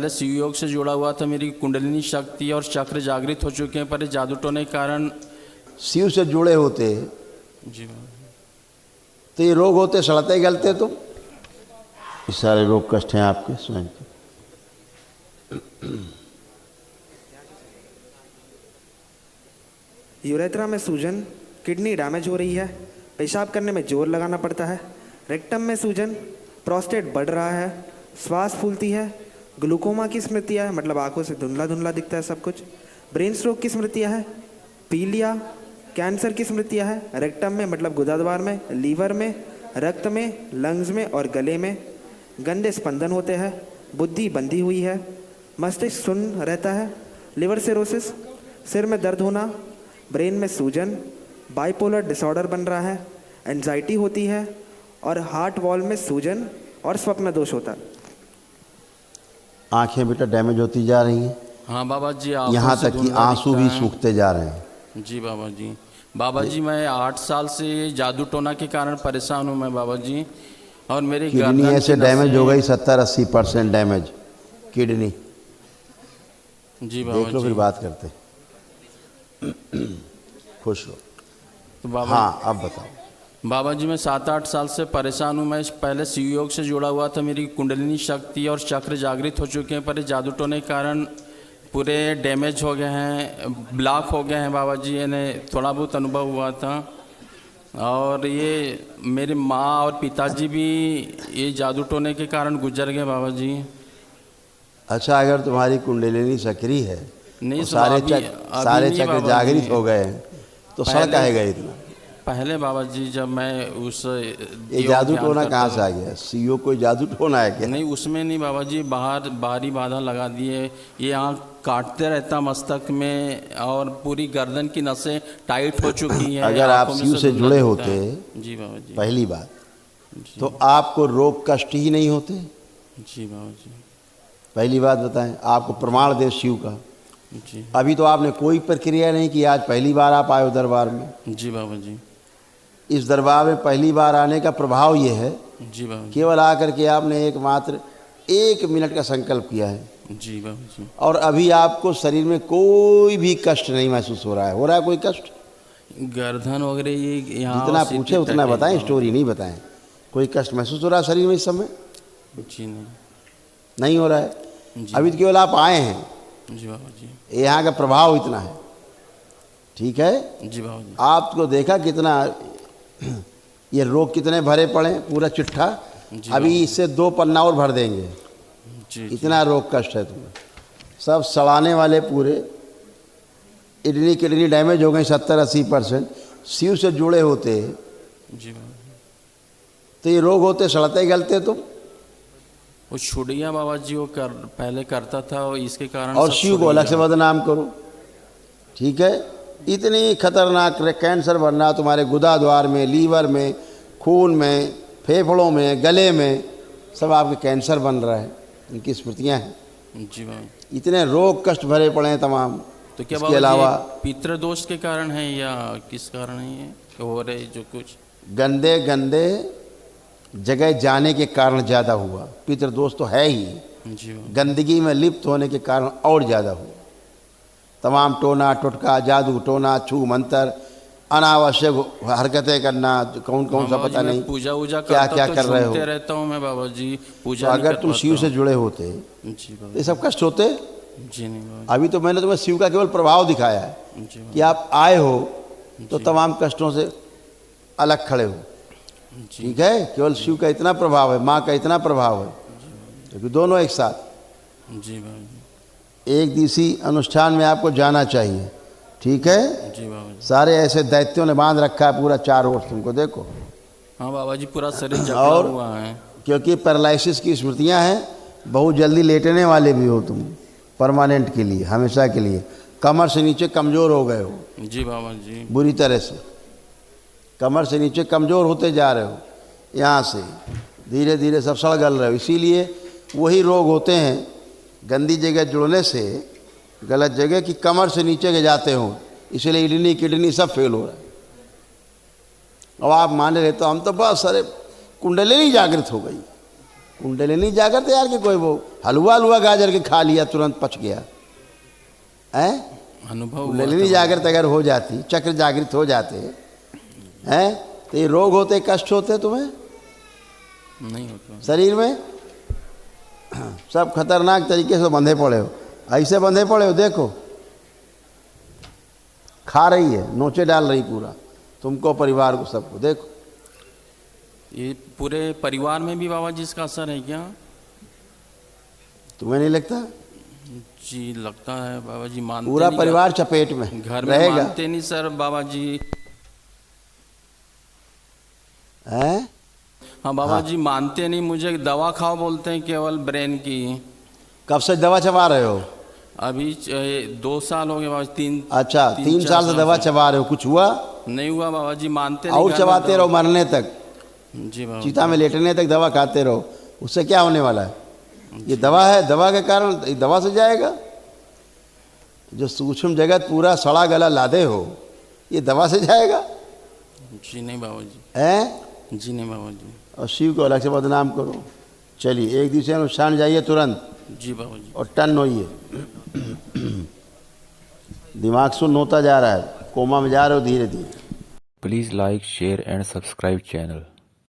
पहले शिव योग से जुड़ा हुआ था, मेरी कुंडलिनी शक्ति और चक्र जागृत हो चुके हैं, पर ये जादू टोने के कारण। शिव से जुड़े होते जी बाबा। तो ये रोग होते सड़ते गलते तुम। ये सारे रोग कष्ट हैं आपके स्वयं के। यूरेथ्रा में सूजन, किडनी डैमेज हो रही है, पेशाब करने में जोर लगाना पड़ता है, रेक्टम में सूजन, प्रोस्टेट बढ़ रहा है, श्वास फूलती है, ग्लूकोमा की स्मृतियाँ है, मतलब आंखों से धुंधला धुंधला दिखता है सब कुछ, ब्रेन स्ट्रोक की स्मृतियाँ है, पीलिया, कैंसर की स्मृतियाँ है, रेक्टम में मतलब गुदाद्वार में, लीवर में, रक्त में, लंग्स में और गले में, गंदे स्पंदन होते हैं, बुद्धि बंधी हुई है, मस्तिष्क सुन्न रहता है, लिवर सिरोसिस, सिर में दर्द होना, ब्रेन में सूजन, बाइपोलर डिसऑर्डर बन रहा है, एंजाइटी होती है और हार्ट वॉल में सूजन और स्वप्न दोष होता है। आंखें बेटा डैमेज होती जा रही हैं। हाँ बाबा जी। यहाँ तक कि आंसू भी सूखते जा रहे हैं। जी बाबा जी। बाबा जी मैं 8 साल से जादू टोना के कारण परेशान हूँ मैं बाबा जी। और मेरी किडनी ऐसे डैमेज हो गई 70-80% डैमेज किडनी। जी बाबा देख लो फिर बात करते। खुश हो तो बाबा। हाँ अब बताओ। बाबा जी मैं 7-8 साल से परेशान हूँ। मैं पहले शिव योग से जुड़ा हुआ था, मेरी कुंडलिनी शक्ति और चक्र जागृत हो चुके हैं, पर ये जादू टोने के कारण पूरे डैमेज हो गए हैं, ब्लॉक हो गए हैं बाबा जी। इन्हें थोड़ा बहुत अनुभव हुआ था। और ये मेरे माँ और पिताजी भी ये जादू टोने के कारण गुजर गए बाबा जी। अच्छा अगर तुम्हारी कुंडलिनी सक्रिय है नहीं सारे चक्र जागृत हो गए हैं तो सड़ काहे गए इतना? पहले बाबा जी जब मैं उस ये जादू टोना कहाँ से आ गया? सीओ कोई जादू टोना है क्या? नहीं उसमें नहीं बाबा जी, बाहरी बाधा लगा दिए। ये आँख काटते रहता मस्तक में और पूरी गर्दन की नसें टाइट हो चुकी है। अगर आप शिव से जुड़े होते जी बाबा जी, पहली बात तो आपको रोग कष्ट ही नहीं होते। जी बाबा जी, पहली बात बताएं, आपको प्रमाण दे शिव का। जी अभी तो आपने कोई प्रक्रिया नहीं की, आज पहली बार आप आए हो दरबार में। जी बाबा जी, इस दरबार में पहली बार आने का प्रभाव ये है जी बाबा जी, केवल आकर के आपने एकमात्र 1 मिनट का संकल्प किया है जी बाबा जी। और अभी आपको शरीर में कोई भी कष्ट नहीं महसूस हो रहा है। हो रहा है कोई कष्ट? गर्दन वगैरह ये यहाँ जितना पूछे उतना बताएं, स्टोरी नहीं बताएं। कोई कष्ट महसूस हो रहा है शरीर में इस समय? जी नहीं हो रहा है। जी अभी तो केवल आप आए हैं, जी बाबा जी, यहाँ का प्रभाव इतना है। ठीक है जी बाबा जी, आपको देखा कितना ये रोग कितने भरे पड़े, पूरा चिट्ठा। अभी इससे 2 पन्ना और भर देंगे। जी इतना रोग कष्ट है तुम्हें। सब सड़ाने वाले पूरे किडनी डैमेज हो गई 70-80%। शिव से जुड़े होते जी बाबा जी। तो ये रोग होते सड़ते गलते तुम। वो छुड़िया बाबा जी वो पहले करता था और इसके कारण और सब शिव को अलग से बदनाम करो। ठीक है, इतनी खतरनाक कैंसर बनना तुम्हारे गुदाद्वार में, लीवर में, खून में, फेफड़ों में, गले में, सब आपके कैंसर बन रहा है। इनकी स्मृतियाँ हैं। जी बाबा। इतने रोग कष्ट भरे पड़े हैं तमाम। तो क्या इसके अलावा पितृ दोष के कारण है या किस कारण है ये हो रहे जो कुछ? गंदे गंदे जगह जाने के कारण ज़्यादा हुआ। पितृदोष तो है ही, जी बाबा। गंदगी में लिप्त होने के कारण और ज़्यादा हुआ। तमाम टोना टोटका, जादू टोना, छू मंतर, अनावश्यक हरकतें करना, कौन कौन सा पता नहीं पूजा वूजा क्या क्या कर रहे हो। रहता हूँ मैं बाबा जी, पूजा तो अगर तुम शिव से जुड़े होते जी बाबा तो ये सब कष्ट होते? जी नहीं बाबा अभी तो मैंने तुम्हें शिव का केवल प्रभाव दिखाया है जी कि आप आए हो तो तमाम कष्टों से अलग खड़े हो। जी ठीक है, केवल शिव का इतना प्रभाव है, माँ का इतना प्रभाव है, क्योंकि दोनों एक साथ। जी बाबा जी, एक दिवसीय अनुष्ठान में आपको जाना चाहिए। ठीक है, जी बाबा जी। सारे ऐसे दैत्यों ने बांध रखा है पूरा 4 ओर तुमको, देखो। हाँ बाबा जी, पूरा शरीर जकड़ा और हुआ है। क्योंकि पैरालिसिस की स्मृतियाँ हैं, बहुत जल्दी लेटने वाले भी हो तुम, परमानेंट के लिए, हमेशा के लिए। कमर से नीचे कमज़ोर हो गए हो जी बाबा जी, बुरी तरह से। कमर से नीचे कमज़ोर होते जा रहे हो, यहाँ से धीरे धीरे सब सड़ गल रहे हो। इसीलिए वही रोग होते हैं गंदी जगह जुड़ने से, गलत जगह कि कमर से नीचे के जाते हो, इसलिए किडनी सब फेल हो रहा है। अब आप माने रहे तो हम तो बस सारे कुंडलिनी जागृत हो गई। कुंडलिनी जागृत यार कि कोई वो हलवा गाजर के खा लिया तुरंत पच गया है। अनुभव हुआ कुंडलिनी था। जागृत अगर हो जाती, चक्र जागृत हो जाते हैं तो ये रोग होते, कष्ट होते तुम्हें नहीं होता। शरीर में। सब खतरनाक तरीके से बंधे पड़े हो, ऐसे बंधे पड़े हो। देखो खा रही है, नोचे डाल रही पूरा तुमको, परिवार को, सबको। देखो ये पूरे परिवार में भी बाबा जी इसका असर है क्या? तुम्हें नहीं लगता? जी लगता है बाबा जी, मानते पूरा नहीं, परिवार चपेट में घर में रहेगा। मानते नहीं सर बाबा जी। हैं? हाँ बाबा जी मानते नहीं, मुझे दवा खाओ बोलते हैं केवल ब्रेन की। कब से दवा चबा रहे हो? अभी 2 साल हो गए बाबा जी। अच्छा, 3 साल से दवा चबा रहे हो, कुछ हुआ? नहीं हुआ बाबा जी, मानते नहीं। और घर में चबाते रहो मरने तक, जी बाबा। चिता में लेटने तक दवा खाते रहो। उससे क्या होने वाला है? ये दवा है, दवा के कारण दवा से जाएगा। जो सूक्ष्म जगत पूरा सड़ा गला लादे हो, ये दवा से जाएगा? जी नहीं बाबा जी। हैं? जी नहीं बाबा जी। और शिव को अलग से बदनाम करो। चलिए एक दूसरे नुकसान जाइए तुरंत जी बाबा जी। और टन होइए। दिमाग सुन्न होता जा रहा है, कोमा में जा रहे हो धीरे धीरे। Please like, share and subscribe channel.